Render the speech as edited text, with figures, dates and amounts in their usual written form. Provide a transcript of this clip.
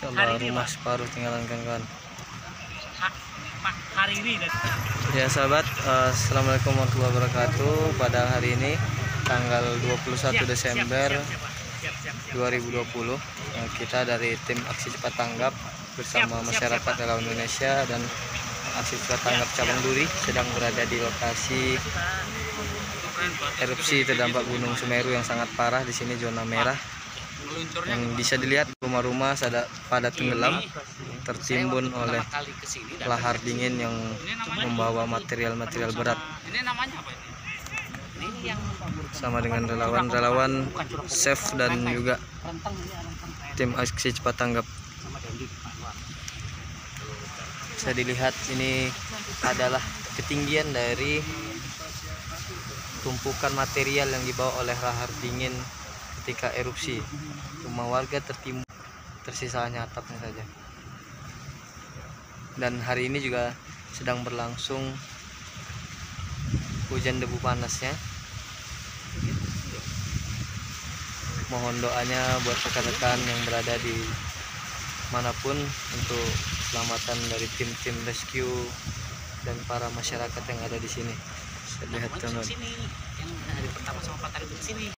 Masya Allah, rumah separuh tinggalan kawan-kawan. Hari ini Ya sahabat, assalamualaikum warahmatullahi wabarakatuh. Pada hari ini tanggal 21 Desember 2020, kita dari tim Aksi Cepat Tanggap bersama masyarakat relawan Indonesia dan Aksi Cepat Tanggap Cabang Duri sedang berada di lokasi erupsi terdampak Gunung Semeru yang sangat parah. Di sini zona merah, yang bisa dilihat rumah-rumah pada tenggelam tertimbun oleh lahar dingin yang membawa material-material berat. Sama dengan relawan chef dan juga tim Aksi Cepat Tanggap. Bisa dilihat ini adalah ketinggian dari tumpukan material yang dibawa oleh lahar dingin ketika erupsi. Rumah warga tertimbun, tersisa hanya atapnya saja. Dan hari ini juga sedang berlangsung hujan debu panasnya. Mohon doanya buat rekan-rekan yang berada di manapun untuk keselamatan dari tim-tim rescue dan para masyarakat yang ada di sini. Saya lihat teman. yang hari pertama sama Pak Tarif di sini.